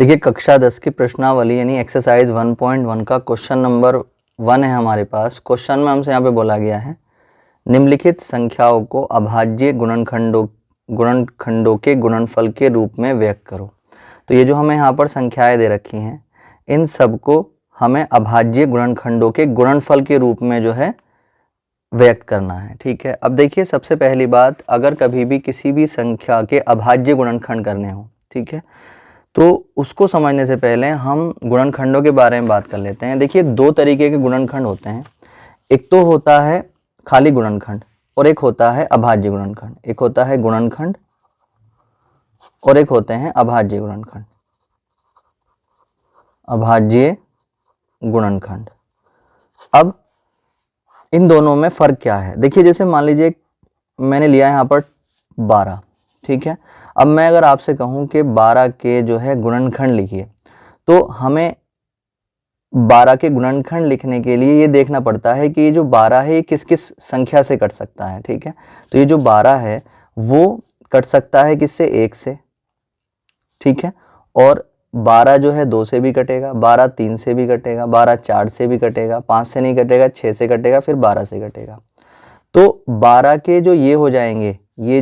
देखिए कक्षा 10 की प्रश्नावली यानी एक्सरसाइज 1.1 का क्वेश्चन नंबर 1 है हमारे पास। क्वेश्चन में हमसे यहाँ पे बोला गया है निम्नलिखित संख्याओं को अभाज्य गुणनखंडों के गुणनफल के रूप में व्यक्त करो। तो ये जो हमें यहाँ पर संख्याएं दे रखी हैं इन सबको हमें अभाज्य गुणनखंडों के गुणनफल के रूप में जो है व्यक्त करना है। ठीक है, अब देखिए सबसे पहली बात, अगर कभी भी किसी भी संख्या के अभाज्य गुणनखंड करने हो, ठीक है, तो उसको समझने से पहले हम गुणनखंडों के बारे में बात कर लेते हैं। देखिए दो तरीके के गुणनखंड होते हैं, एक तो होता है खाली गुणनखंड और एक होता है अभाज्य गुणनखंड। एक होता है गुणनखंड और एक होते हैं अभाज्य गुणनखंड। अभाज्य गुणनखंड, अब इन दोनों में फर्क क्या है? देखिए जैसे मान लीजिए मैंने लिया यहाँ पर 12, ठीक है, अब मैं अगर आपसे कहूँ कि 12 के जो है गुणनखंड लिखिए, तो हमें 12 के गुणनखंड लिखने के लिए ये देखना पड़ता है कि ये जो 12 है ये किस किस संख्या से कट सकता है। ठीक है, तो ये जो 12 है वो कट सकता है किससे? 1 से, ठीक है, और 12 जो है 2 से भी कटेगा, 12 3 से भी कटेगा, 12 4 से भी कटेगा, 5 से नहीं कटेगा, 6 से कटेगा, फिर 12 से कटेगा। तो 12 के जो ये हो जाएंगे, ये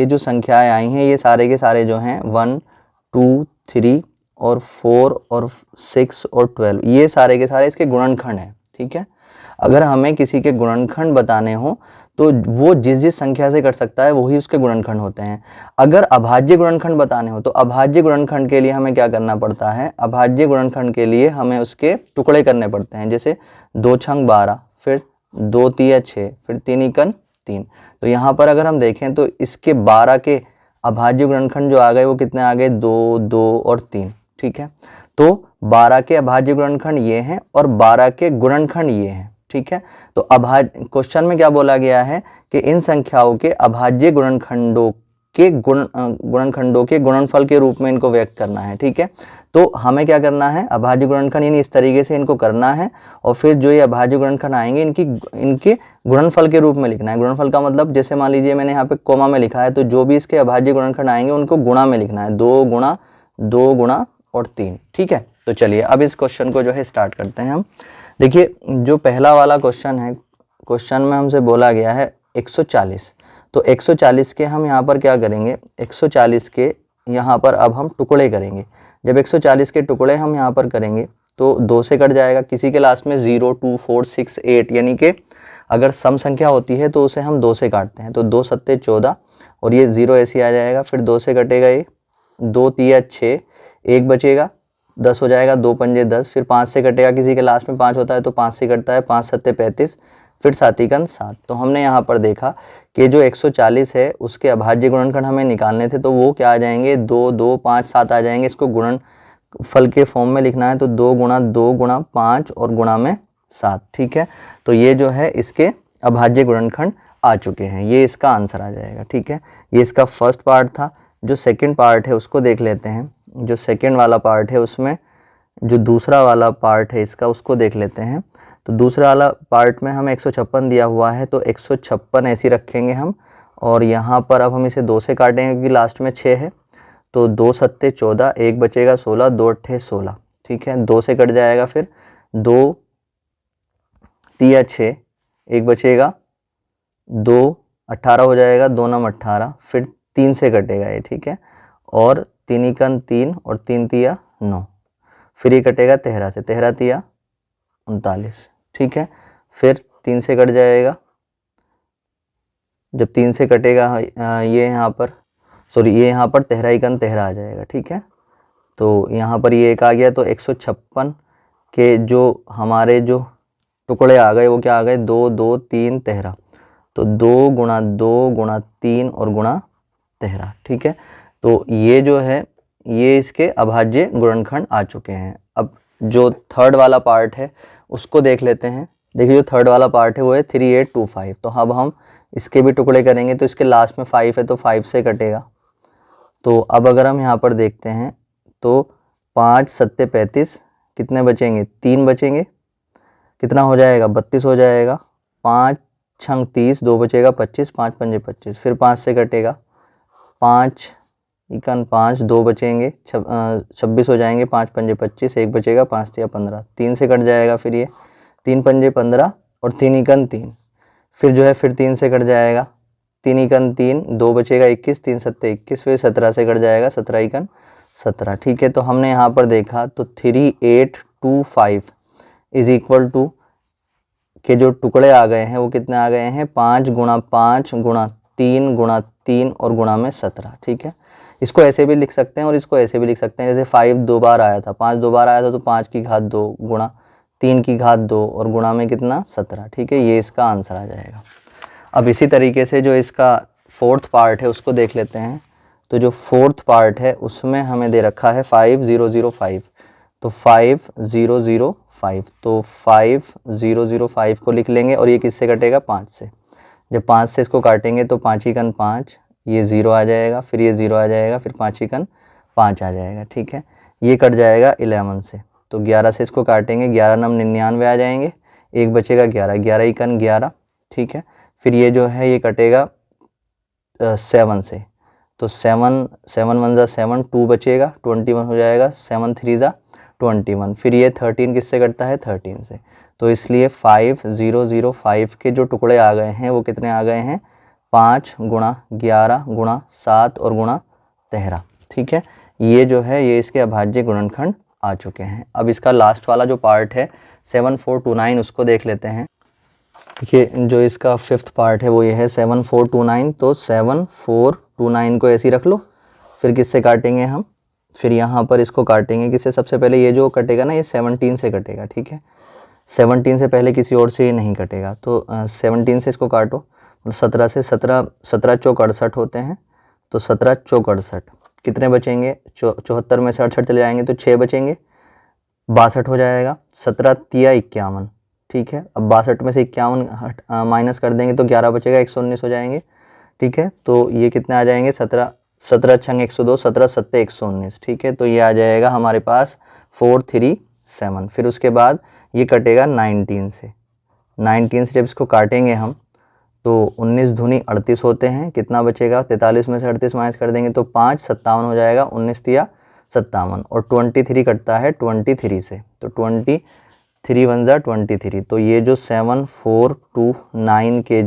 जो संख्याएं आई हैं ये सारे के सारे जो हैं 1 2 3 और 4 और 6 और 12, ये सारे के सारे इसके गुणनखंड हैं। ठीक है, अगर हमें किसी के गुणनखंड बताने हो तो वो जिस जिस संख्या से कट सकता है वही उसके गुणनखंड होते हैं। अगर अभाज्य गुणनखंड बताने हो तो अभाज्य गुणनखंड के लिए हमें क्या करना पड़ता है? अभाज्य गुणनखंड के लिए हमें उसके टुकड़े करने पड़ते हैं। जैसे 2 छंग 12, फिर 2 तिया 6, फिर 3 इकन 3। तो यहाँ पर अगर हम देखें तो इसके 12 के अभाज्य गुणनखंड जो आ गए वो कितने आ गए? 2 2 और 3। ठीक है, तो 12 के अभाज्य गुणनखंड ये हैं और 12 के गुणनखंड ये हैं। ठीक है, तो क्वेश्चन में क्या बोला गया है कि इन संख्याओं के अभाज्य गुणनखंडों के गुणनफल के रूप में इनको व्यक्त करना है। ठीक है, तो हमें क्या करना है? अभाज्य गुणनखंड यानी इस तरीके से इनको करना है और फिर जो ये अभाज्य गुणनखंड आएंगे इनके गुणनफल के रूप में लिखना है। गुणनफल का मतलब जैसे मान लीजिए मैंने यहाँ पे कोमा में लिखा है, तो जो भी इसके अभाज्य गुणनखंड आएंगे उनको गुणा में लिखना है, 2 गुणा 2 गुणा और 3। ठीक है, तो चलिए अब इस क्वेश्चन को जो है स्टार्ट करते हैं हम। देखिए जो पहला वाला क्वेश्चन है, क्वेश्चन में हमसे बोला गया है 140, तो 140 के हम यहाँ पर क्या करेंगे? 140 के यहाँ पर अब हम टुकड़े करेंगे। जब 140 के टुकड़े हम यहाँ पर करेंगे तो 2 से कट जाएगा, किसी के लास्ट में 0 2 4 6 8, यानी कि अगर सम संख्या होती है तो उसे हम 2 से काटते हैं, तो 2 सत्ते 14 और ये 0 ऐसे आ जाएगा, फिर 2 से कटेगा ये 2 तिया 6, 1 बचेगा, 10 हो जाएगा, 2 पंजे 10, फिर 5 से कटेगा, किसी के लास्ट में 5 होता है तो 5 से कटता है, 5 सत्ते 35, फिर 7 इकन 7। तो हमने यहाँ पर देखा कि जो 140 है उसके अभाज्य गुणनखंड हमें निकालने थे, तो वो क्या आ जाएंगे? 2 2 5 7 आ जाएंगे। इसको गुणनफल के फॉर्म में लिखना है तो 2 गुणा 5 और गुणा में 7। ठीक है, तो ये जो है इसके अभाज्य गुणनखंड आ चुके हैं, ये इसका आंसर आ जाएगा। ठीक है, ये इसका फर्स्ट पार्ट था। जो सेकेंड पार्ट है उसको देख लेते हैं। जो सेकेंड वाला पार्ट है उसमें जो दूसरा वाला पार्ट है इसका उसको देख लेते हैं। तो दूसरा वाला पार्ट में हमें 156 दिया हुआ है, तो 156 ऐसी रखेंगे हम, और यहाँ पर अब हम इसे 2 से काटेंगे क्योंकि लास्ट में 6 है, तो 2 सत्ते 14, 1 बचेगा 16, 2 अट्ठे 16। ठीक है, 2 से कट जाएगा, फिर 2 तिया 6, 1 बचेगा, 2 18 हो जाएगा, 2 नम 18, फिर 3 से कटेगा ये। ठीक है, और 3 इकन 3 और 3 तिया 9, फिर ये कटेगा 13 से, 13 तिया 39। ठीक है, फिर 3 से कट जाएगा, जब 3 से कटेगा ये यहाँ पर ये यहाँ पर 13 इकन 13 आ जाएगा। ठीक है, तो यहाँ पर ये एक आ गया, तो 156 के जो हमारे जो टुकड़े आ गए वो क्या आ गए? 2 2 3 13, तो 2 गुणा 3 और गुणा 13। ठीक है, तो ये जो है ये इसके अभाज्य गुणनखंड आ चुके हैं। अब जो थर्ड वाला पार्ट है उसको देख लेते हैं। देखिए जो थर्ड वाला पार्ट है वो है 3825, तो अब हम इसके भी टुकड़े करेंगे, तो इसके लास्ट में 5 है तो 5 से कटेगा। तो अब अगर हम यहाँ पर देखते हैं तो 5 सत्ते 35, कितने बचेंगे? 3 बचेंगे, कितना हो जाएगा? 32 हो जाएगा, 5 छंग 30, 2 बचेगा 25, 5 पंजे 25, फिर 5 से कटेगा, 5 इक्यावन 5, 2 बचेंगे, 26 हो जाएंगे, 5 पंजे 25, 1 बचेगा, 5 तिया 15, 3 से कट जाएगा, फिर ये 3 पंजे 15 और 3 इक्यावन 3, फिर जो है फिर 3 से कट जाएगा, 3 इक्यावन 3, 2 बचेगा 21, 3 सत्ते 21, फिर 17 से कट जाएगा, 17 इक्यावन 17। ठीक है, तो हमने यहाँ पर देखा तो 3825 इज इक्वल टू के जो टुकड़े आ गए हैं वो कितने आ गए हैं, 5 गुणा 5 गुणा 3 गुणा 3 और गुणा में 17। ठीक है, इसको ऐसे भी लिख सकते हैं और इसको ऐसे भी लिख सकते हैं, जैसे 5 दो बार आया था, 5 दो बार आया था तो 5 की घात 2 गुणा 3 की घात 2 और गुणा में कितना 17। ठीक है, ये इसका आंसर आ जाएगा। अब इसी तरीके से जो इसका फोर्थ पार्ट है उसको देख लेते हैं। तो जो फोर्थ पार्ट है उसमें हमें दे रखा है 5005, तो 5005, तो 5005 को लिख लेंगे और ये किससे कटेगा, 5 से। जब 5 से इसको काटेंगे तो 5 इक्यावन 5, ये 0 आ जाएगा, फिर ये 0 आ जाएगा, फिर 5 इक्यावन 5 आ जाएगा। ठीक है, ये कट जाएगा 11 से, तो 11 से इसको काटेंगे, 11 नम 99 आ जाएंगे, एक बचेगा 11, 11 इक्यावन 11। ठीक है, फिर ये जो है ये कटेगा 7 से, तो 7 7 1 ज़ा 7, 2 बचेगा, 21 हो जाएगा, 7 3 ज़ा 21, फिर ये 13 किससे कटता है, 13 से। तो इसलिए 5005 के जो टुकड़े आ गए हैं वो कितने आ गए हैं, 5 गुणा 11 गुणा 7 और गुणा 13। ठीक है, ये जो है ये इसके अभाज्य गुणनखंड आ चुके हैं। अब इसका लास्ट वाला जो पार्ट है 7429 उसको देख लेते हैं। देखिए जो इसका फिफ्थ पार्ट है वो ये है 7429, तो 7429 को ऐसे ही रख लो, फिर किससे काटेंगे हम, फिर यहाँ पर इसको काटेंगे किससे, सबसे पहले ये जो कटेगा ना ये 17 से कटेगा। ठीक है, 17 से पहले किसी और से ये नहीं कटेगा, तो 17 से इसको काटो, 17 से 17 चौक 68 होते हैं, तो 17 चौक 68 कितने बचेंगे, 74 में से 68 चले जाएंगे तो 6 बचेंगे, 62 हो जाएगा, 17 तिया 51। ठीक है, अब 62 में से 51 माइनस कर देंगे तो 11 बचेगा, 119 हो जाएंगे। ठीक है, तो ये कितने आ जाएंगे, 17 छंग 102, 17 सत्ते 119। ठीक है, तो ये आ जाएगा हमारे पास 437। फिर उसके बाद ये कटेगा 19 से, 19 से जब इसको काटेंगे हम तो 19 दूनी 38 होते हैं, कितना बचेगा, 43 में से 38 माइनस कर देंगे तो 5 57 हो जाएगा, 19 तिया 57 और 23 कटता है 23 से, तो 23 1 ज़ा 23। तो ये जो 7429 के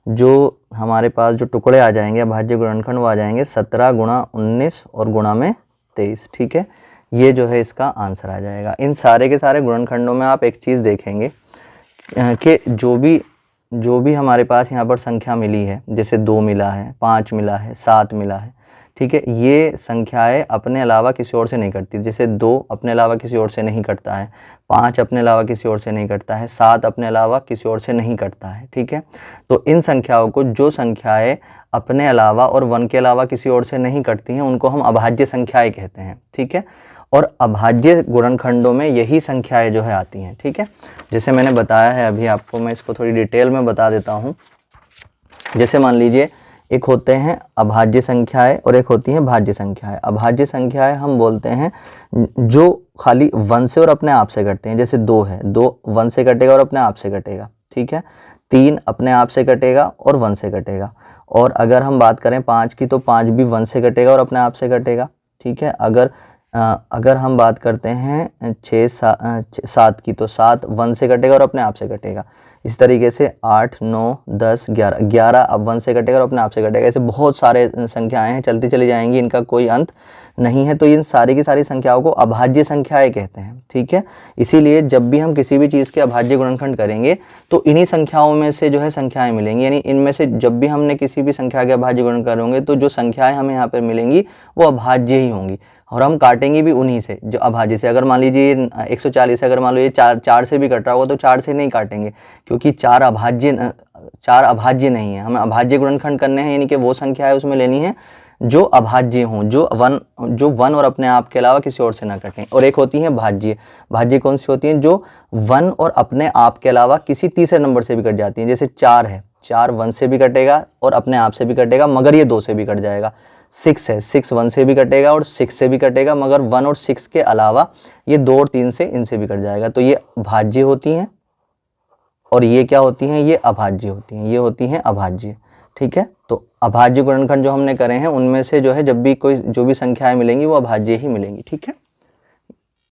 जो हमारे पास जो टुकड़े आ जाएंगे अभाज्य गुणनखंड वो आ जाएंगे 17 गुणा 19 और गुणा में 23। ठीक है, ये जो है इसका आंसर आ जाएगा। इन सारे के सारे गुणनखंडों में आप एक चीज़ देखेंगे कि जो भी हमारे पास यहाँ पर संख्या मिली है, जैसे 2 मिला है, 5 मिला है, 7 मिला है, ठीक है, ये संख्याएं अपने अलावा किसी और से नहीं कटती। जैसे 2 अपने अलावा किसी और से नहीं कटता है, 5 अपने अलावा किसी और से नहीं कटता है, 7 अपने अलावा किसी और से नहीं कटता है। ठीक है, तो इन संख्याओं को, जो संख्याएं अपने अलावा और 1 के अलावा किसी और से नहीं कटती हैं, उनको हम अभाज्य संख्याएं कहते हैं। ठीक है, और अभाज्य गुणनखंडों में यही संख्याएं जो है आती हैं। ठीक है, जैसे मैंने बताया है अभी आपको, मैं इसको थोड़ी डिटेल में बता देता हूँ। जैसे मान लीजिए एक होते हैं अभाज्य संख्याएं और एक होती हैं भाज्य संख्याएं। अभाज्य संख्याएं हम बोलते हैं जो खाली 1 से और अपने आप से कटते हैं। जैसे 2 है, 2 1 से कटेगा और अपने आप से कटेगा। ठीक है, 3 अपने आप से कटेगा और 1 से कटेगा। और अगर हम बात करें 5 की, तो 5 भी 1 से कटेगा और अपने आप से कटेगा। ठीक है, अगर हम बात करते हैं 7 की, तो 7 1 से कटेगा और अपने आप से कटेगा। इस तरीके से 8 9 10 11, 11 अब 1 से कटेगा और अपने आप से कटेगा। ऐसे बहुत सारे संख्याएं हैं, चलती चली जाएंगी, इनका कोई अंत नहीं है। तो इन सारी की सारी संख्याओं को अभाज्य संख्याएं कहते हैं। ठीक है, इसीलिए जब भी हम किसी भी चीज़ के अभाज्य गुणनखंड करेंगे तो इन्हीं संख्याओं में से जो है संख्याएं मिलेंगी, यानी इनमें से जब भी हमने किसी भी संख्या के अभाज्य गुणनखंड करेंगे तो जो संख्याएं हमें यहाँ पर मिलेंगी वो अभाज्य ही होंगी और हम काटेंगे भी उन्हीं से जो अभाज्य से। अगर मान लीजिए 140 है, अगर मान लीजिए 4 से भी कट रहा होगा तो 4 से नहीं काटेंगे, क्योंकि 4 अभाज्य नहीं है। हमें अभाज्य गुणनखंड करने हैं, यानी कि वो संख्या है उसमें लेनी है जो अभाज्य हों, जो वन और अपने आप के अलावा किसी और से ना कटें। और एक होती है भाज्य। भाज्य कौन सी होती हैं, जो 1 और अपने आप के अलावा किसी तीसरे नंबर से भी कट जाती हैं। जैसे 4 है, 4 1 से भी कटेगा और अपने आप से भी कटेगा, मगर ये 2 से भी कट जाएगा। 6 है, 6 1 से भी कटेगा और 6 से भी कटेगा, मगर 1 और 6 के अलावा ये 2 और 3 से, इनसे भी कट जाएगा। तो ये भाज्य होती हैं और ये क्या होती हैं, ये अभाज्य होती हैं, ये होती हैं अभाज्य। ठीक है, तो अभाज्य गुणनखंड जो हमने करे हैं उनमें से जो है जब भी कोई जो भी संख्याएं मिलेंगी वो अभाज्य ही मिलेंगी, ठीक है।